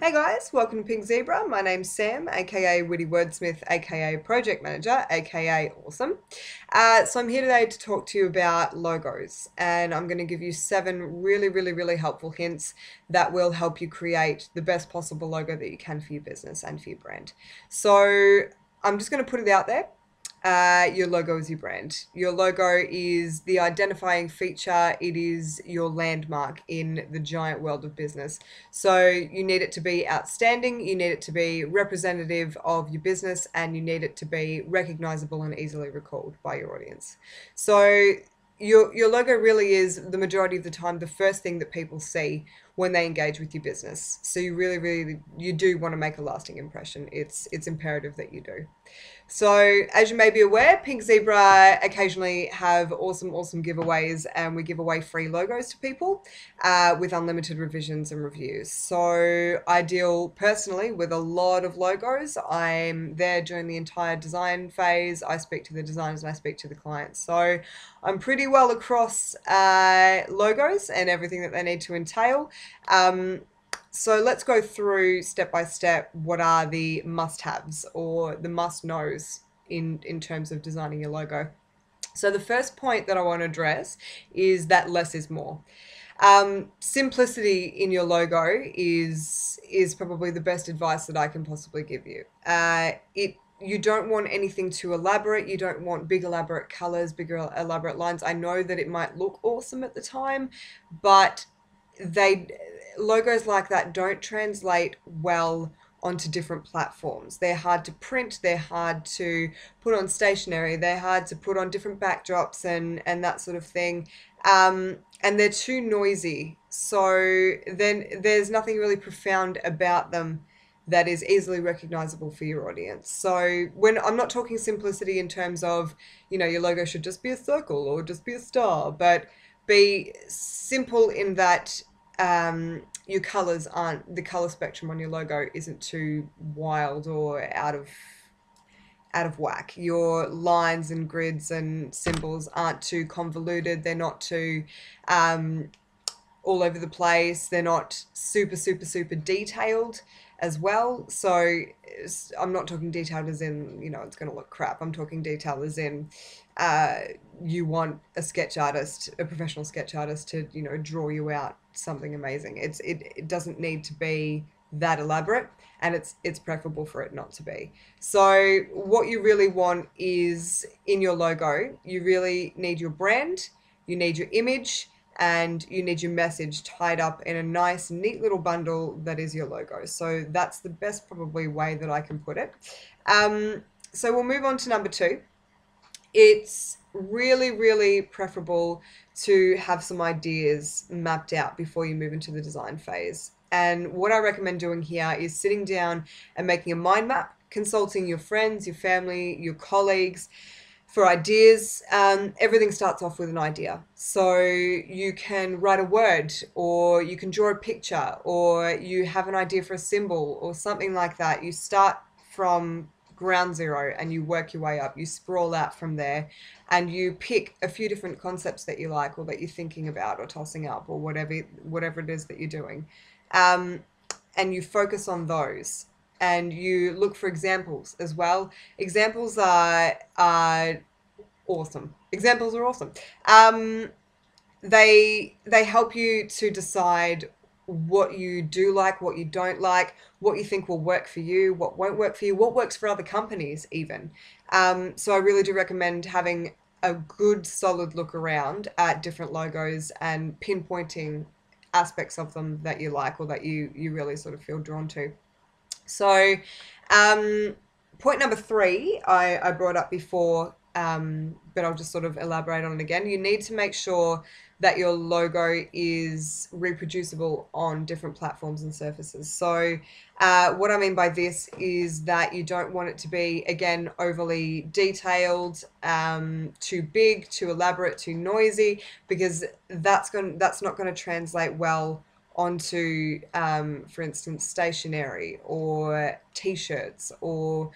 Hey guys, welcome to Pink Zebra. My name's Sam, aka Witty Wordsmith, aka Project Manager, aka Awesome. So I'm here today to talk to you about logos, and I'm going to give you 7 really helpful hints that will help you create the best possible logo that you can for your business and for your brand. So I'm just going to put it out there. Your logo is your brand. Your logo is the identifying feature. It is your landmark in the giant world of business. So you need it to be outstanding. You need it to be representative of your business, and you need it to be recognizable and easily recalled by your audience. So your logo really is the majority of the time the first thing that people see when they engage with your business. So you really you do want to make a lasting impression. It's imperative that you do. So, as you may be aware, Pink Zebra occasionally have awesome giveaways, and we give away free logos to people with unlimited revisions and reviews. So, I deal personally with a lot of logos. I'm there during the entire design phase. I speak to the designers and I speak to the clients. So, I'm pretty well across logos and everything that they need to entail. So let's go through step by step what are the must-haves or the must-knows in terms of designing your logo. So the first point that I want to address is that less is more. Simplicity in your logo is probably the best advice that I can possibly give you. You don't want anything too elaborate. You don't want big elaborate colors, bigger elaborate lines. I know that it might look awesome at the time, but they logos like that don't translate well onto different platforms. They're hard to print, they're hard to put on stationery, they're hard to put on different backdrops and that sort of thing. And they're too noisy. So then there's nothing really profound about them that is easily recognizable for your audience. So when I'm not talking simplicity in terms of, your logo should just be a circle or just be a star, but be simple in that your colors aren't, the color spectrum on your logo isn't too wild or out of whack. Your lines and grids and symbols aren't too convoluted. They're not too all over the place. They're not super detailed as well. So I'm not talking detailed as in, it's going to look crap. I'm talking detail as in you want a sketch artist, a professional sketch artist to, draw you out something amazing. It doesn't need to be that elaborate, and it's preferable for it not to be. So what you really want is in your logo, you really need your brand, you need your image, and you need your message tied up in a nice, neat little bundle that is your logo. So that's the best probably way that I can put it. So we'll move on to number 2. It's really preferable to have some ideas mapped out before you move into the design phase. And what I recommend doing here is sitting down and making a mind map, consulting your friends, your family, your colleagues for ideas. Everything starts off with an idea. So you can write a word, or you can draw a picture, or you have an idea for a symbol or something like that. You start from ground zero and you work your way up. You sprawl out from there and you pick a few different concepts that you like or that you're thinking about or tossing up or whatever it is that you're doing. And you focus on those, and you look for examples as well. Examples are awesome. Examples are awesome. They help you to decide what you do like, what you don't like, what you think will work for you, what won't work for you, what works for other companies even. So I really do recommend having a good solid look around at different logos and pinpointing aspects of them that you like or that you really sort of feel drawn to. So point number 3 I brought up before, but I'll just sort of elaborate on it again. You need to make sure that your logo is reproducible on different platforms and surfaces. So what I mean by this is that you don't want it to be, again, overly detailed, too big, too elaborate, too noisy, because that's not going to translate well onto, for instance, stationery or t-shirts or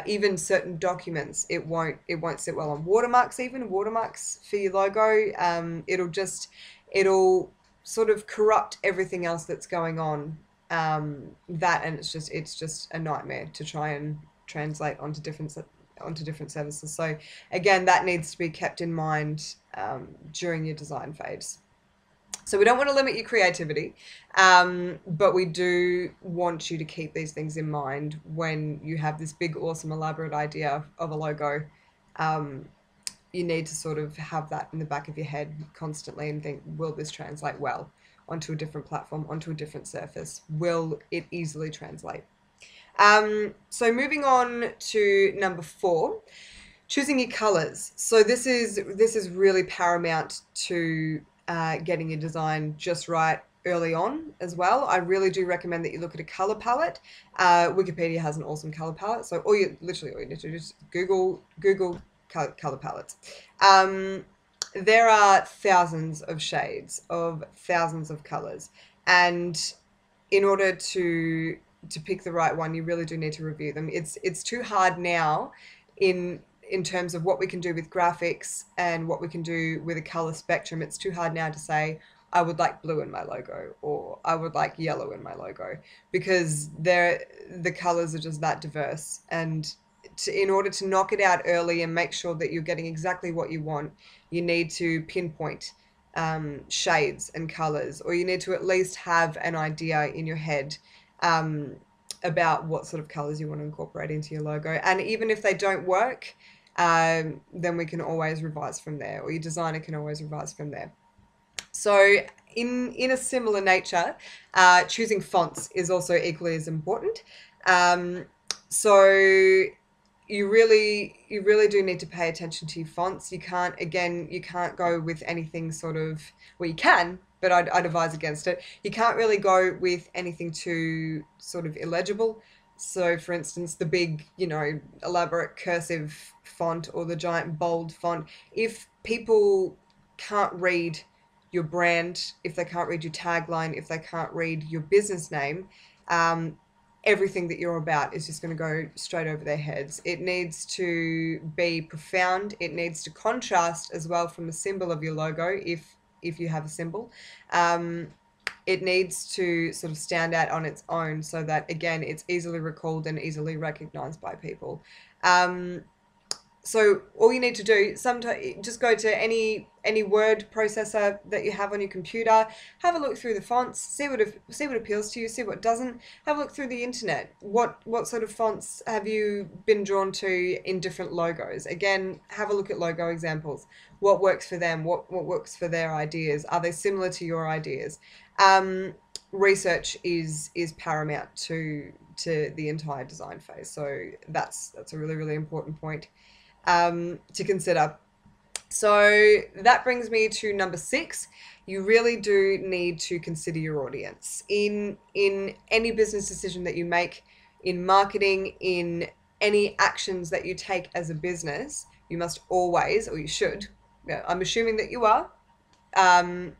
even certain documents. It won't sit well on watermarks. Even watermarks for your logo, it'll sort of corrupt everything else that's going on That, and it's just a nightmare to try and translate onto different services. So again, that needs to be kept in mind during your design phase. So we don't want to limit your creativity, but we do want you to keep these things in mind when you have this big, awesome, elaborate idea of a logo. Um, you need to sort of have that in the back of your head constantly and think, will this translate well onto a different platform, onto a different surface? Will it easily translate? So moving on to number 4, choosing your colors. So this is really paramount to getting your design just right early on as well. I really do recommend that you look at a color palette. Wikipedia has an awesome color palette, so all you need to do is Google color palettes. There are thousands of shades of thousands of colors, and in order to pick the right one, you really do need to review them. It's too hard now in terms of what we can do with graphics and what we can do with a color spectrum. It's too hard now to say, I would like blue in my logo, or I would like yellow in my logo, because the colors are just that diverse. And in order to knock it out early and make sure that you're getting exactly what you want, you need to pinpoint shades and colors, or you need to at least have an idea in your head um, about what sort of colors you want to incorporate into your logo. And even if they don't work, then we can always revise from there, or your designer can always revise from there. So in a similar nature, choosing fonts is also equally as important. So you really do need to pay attention to your fonts. You can't go with anything sort of, well, you can, but I'd advise against it. You can't really go with anything too sort of illegible. So for instance, the big, elaborate cursive font or the giant bold font, if people can't read your brand, if they can't read your tagline, if they can't read your business name, everything that you're about is just going to go straight over their heads. It needs to be profound. It needs to contrast as well from the symbol of your logo, if you have a symbol. It needs to sort of stand out on its own, so that again it's easily recalled and easily recognized by people. So all you need to do, sometimes just go to any word processor that you have on your computer, have a look through the fonts, see what appeals to you, see what doesn't. Have a look through the internet. What sort of fonts have you been drawn to in different logos? Again, have a look at logo examples. What works for them? What works for their ideas? Are they similar to your ideas? Research is paramount to the entire design phase. So that's a really important point to consider. So that brings me to number 6. You really do need to consider your audience in any business decision that you make, in marketing, in any actions that you take as a business. You must always, or you should, I'm assuming that you are,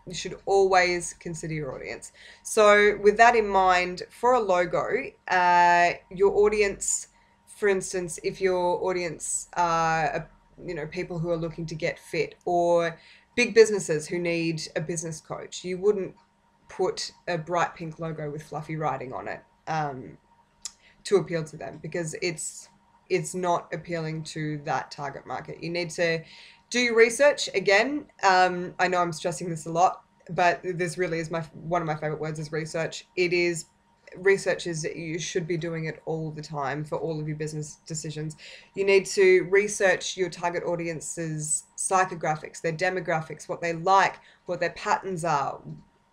you should always consider your audience. So with that in mind, for a logo, your audience, for instance, if your audience are, people who are looking to get fit, or big businesses who need a business coach, you wouldn't put a bright pink logo with fluffy writing on it to appeal to them, because it's not appealing to that target market. You need to do your research. Again, I know I'm stressing this a lot, but this really is one of my favorite words is research. Research is that you should be doing it all the time for all of your business decisions. You need to research your target audience's psychographics, their demographics, what they like, what their patterns are,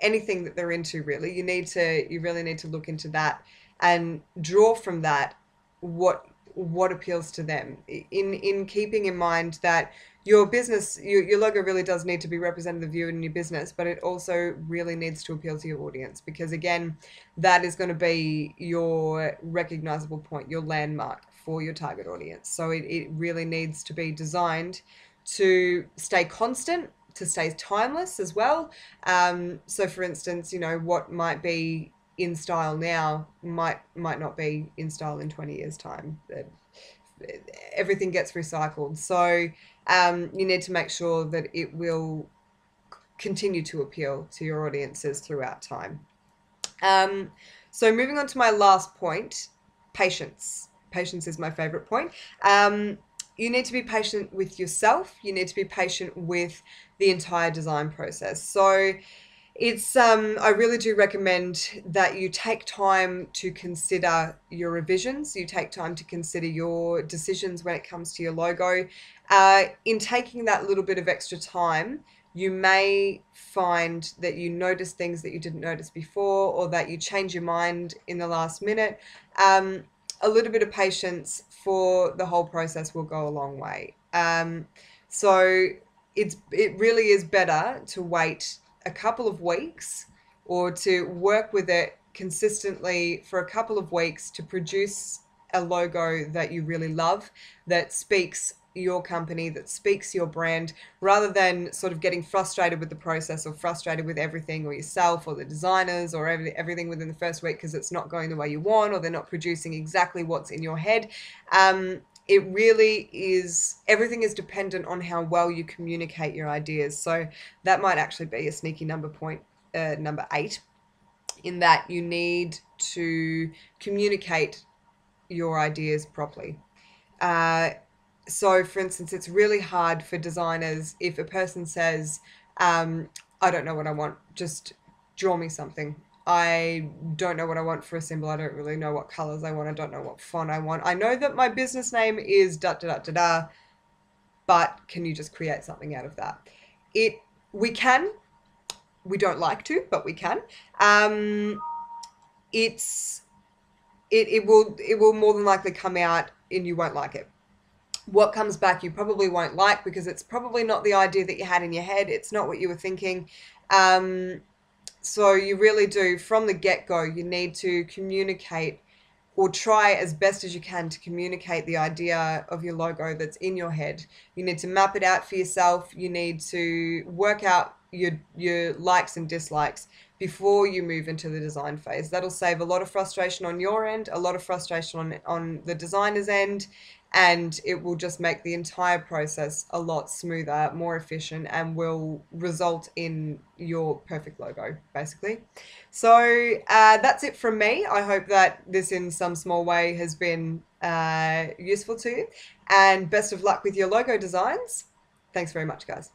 anything that they're into, really. You really need to look into that and draw from that what appeals to them, in keeping in mind that your business, your logo really does need to be representative of you and your business, but it also really needs to appeal to your audience, because again, that is going to be your recognizable point, your landmark for your target audience. So it really needs to be designed to stay constant, to stay timeless as well. So for instance, what might be in style now might not be in style in 20 years time. Everything gets recycled. So you need to make sure that it will continue to appeal to your audiences throughout time. So moving on to my last point, patience. Patience is my favorite point. Um, you need to be patient with yourself. You need to be patient with the entire design process. So it's I really do recommend that you take time to consider your revisions. You take time to consider your decisions when it comes to your logo. In taking that little bit of extra time, you may find that you notice things that you didn't notice before, or that you change your mind in the last minute. A little bit of patience for the whole process will go a long way. So it really is better to wait a couple of weeks, or to work with it consistently for a couple of weeks to produce a logo that you really love, that speaks your company, that speaks your brand, rather than sort of getting frustrated with the process, or frustrated with everything, or yourself, or the designers, or everything within the first week because it's not going the way you want, or they're not producing exactly what's in your head. It really is, everything is dependent on how well you communicate your ideas. So that might actually be a sneaky number point, number 8, in that you need to communicate your ideas properly. Uh, so, for instance, it's really hard for designers if a person says, I don't know what I want, just draw me something. I don't know what I want for a symbol. I don't really know what colors I want. I don't know what font I want. I know that my business name is da da da da da, but can you just create something out of that? It we can. We don't like to, but we can. Um, it's it will more than likely come out and you won't like it. What comes back you probably won't like, because it's probably not the idea that you had in your head. It's not what you were thinking. Um, so you really do, from the get-go, you need to communicate, or try as best as you can to communicate the idea of your logo that's in your head. You need to map it out for yourself. You need to work out your likes and dislikes before you move into the design phase. That'll save a lot of frustration on your end, a lot of frustration on the designer's end, and it will just make the entire process a lot smoother, more efficient, and will result in your perfect logo, basically. So that's it from me. I hope that this in some small way has been useful to you, and best of luck with your logo designs. Thanks very much, guys.